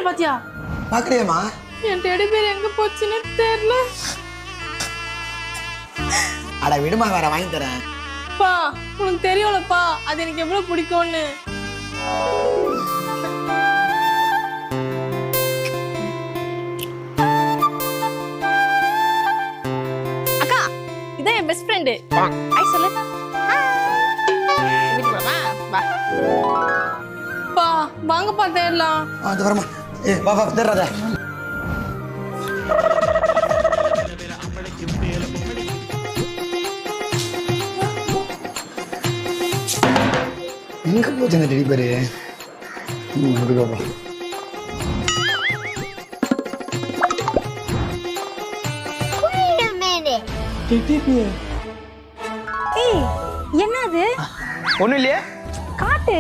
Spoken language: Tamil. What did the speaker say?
பாத்தியா? பாக்குறியம்மா? என் டெடி பேர் எங்க போச்சுன்னு தெரியல. அட விடுமா, வேற வாங்கி தரேன். பா, உனக்கு தெரியும்லப்பா அது எனக்கு எவ்வளவு பிடிக்கும்னு. அக்கா, இதான் என் பெஸ்ட் ஃப்ரெண்டு. ஹாய் சொல்லு. வீட்டுக்கு போலாமா? வா. பா, வாங்கப்பா தேடலாம். அது வரமா. வா வா தேடுறத. எங்க போச்சு அந்த டெடி பேரு? முருகப்பா. ஏய், என்னது? ஒண்ணும் இல்லையே. காட்டு.